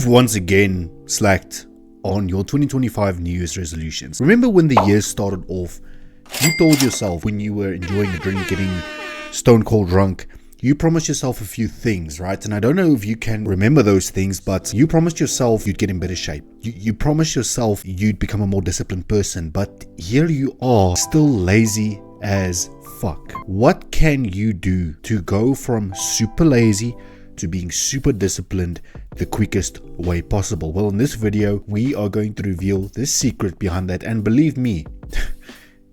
Once again slacked on your 2025 New Year's resolutions. Remember when the year started off, you told yourself when you were enjoying a drink, getting stone cold drunk, you promised yourself a few things, right? And I don't know if you can remember those things, but you promised yourself you'd get in better shape. You promised yourself you'd become a more disciplined person, but here you are, still lazy as fuck. What can you do to go from super lazy to being super disciplined the quickest way possible? Well, in this video, we are going to reveal the secret behind that, and believe me,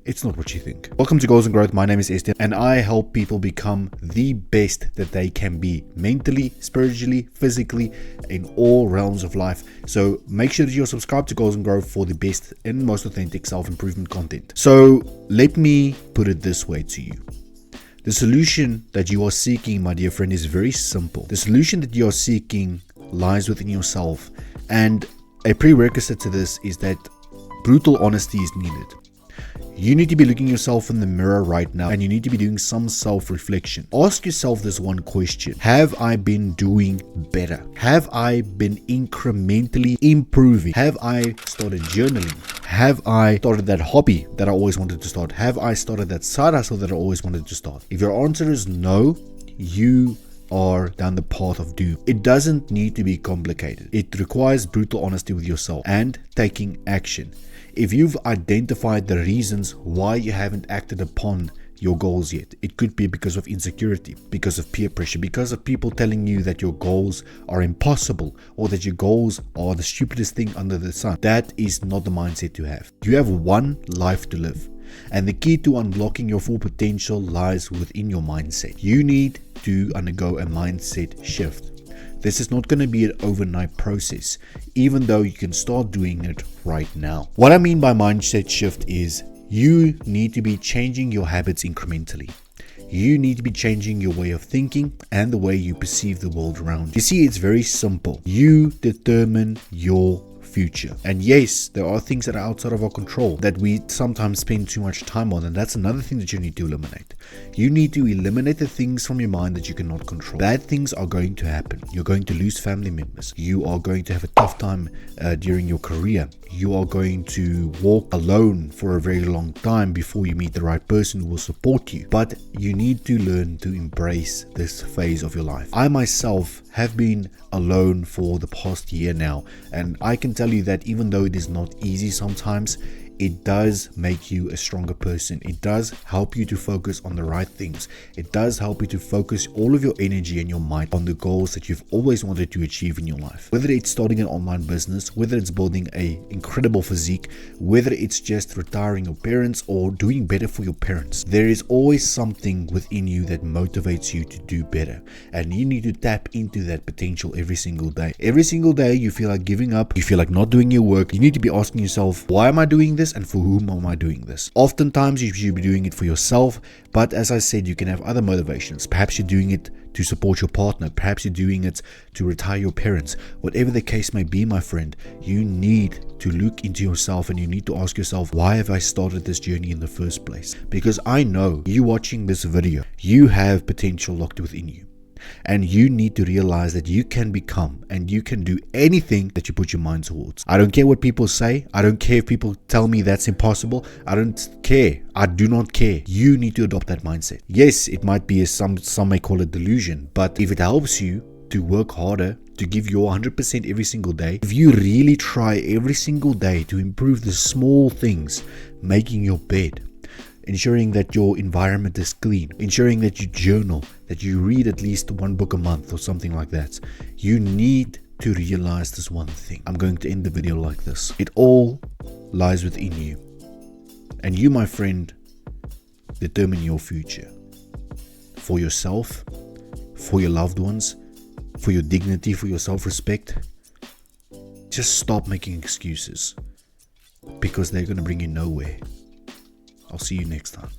it's not what you think. Welcome to Goals and Growth. My name is Esther, and I help people become the best that they can be, mentally, spiritually, physically, in all realms of life. So make sure that you're subscribed to Goals and Growth for the best and most authentic self-improvement content. So let me put it this way to you. The solution that you are seeking, my dear friend, is very simple. The solution that you are seeking lies within yourself, and a prerequisite to this is that brutal honesty is needed. You need to be looking yourself in the mirror right now, and you need to be doing some self-reflection. Ask yourself this one question: have I been doing better? Have I been incrementally improving? Have I started journaling? Have I started that hobby that I always wanted to start? Have I started that side hustle that I always wanted to start? If your answer is no, you are down the path of doom. It doesn't need to be complicated. It requires brutal honesty with yourself and taking action. If you've identified the reasons why you haven't acted upon your goals yet, it could be because of insecurity, because of peer pressure, because of people telling you that your goals are impossible or that your goals are the stupidest thing under the sun. That is not the mindset to have. You have one life to live, and the key to unlocking your full potential lies within your mindset. You need to undergo a mindset shift. This is not going to be an overnight process, even though you can start doing it right now. What I mean by mindset shift is you need to be changing your habits incrementally. You need to be changing your way of thinking and the way you perceive the world around you. You see, it's very simple. You determine your future. And yes, there are things that are outside of our control that we sometimes spend too much time on, and that's another thing that you need to eliminate. You need to eliminate the things from your mind that you cannot control. Bad things are going to happen. You're going to lose family members. You are going to have a tough time during your career. You are going to walk alone for a very long time before you meet the right person who will support you. But you need to learn to embrace this phase of your life. I myself have been alone for the past year now, and I can tell you that even though it is not easy sometimes, it does make you a stronger person. It does help you to focus on the right things. It does help you to focus all of your energy and your mind on the goals that you've always wanted to achieve in your life. Whether it's starting an online business, whether it's building an incredible physique, whether it's just retiring your parents or doing better for your parents, there is always something within you that motivates you to do better. And you need to tap into that potential every single day. Every single day you feel like giving up, you feel like not doing your work, you need to be asking yourself, why am I doing this? And for whom am I doing this? Oftentimes you should be doing it for yourself, but as I said, you can have other motivations. Perhaps you're doing it to support your partner. Perhaps you're doing it to retire your parents. Whatever the case may be, my friend, you need to look into yourself and you need to ask yourself, why have I started this journey in the first place? Because I know you watching this video, you have potential locked within you. And you need to realize that you can become and you can do anything that you put your mind towards. I don't care what people say. I don't care if people tell me that's impossible. I don't care. I do not care. You need to adopt that mindset. Yes, it might be some may call it delusion, but if it helps you to work harder, to give your 100% every single day, if you really try every single day to improve the small things, making your bed, ensuring that your environment is clean, ensuring that you journal, that you read at least one book a month or something like that. You need to realize this one thing. I'm going to end the video like this. It all lies within you. And you, my friend, determine your future. For yourself, for your loved ones, for your dignity, for your self-respect. Just stop making excuses, because they're going to bring you nowhere. I'll see you next time.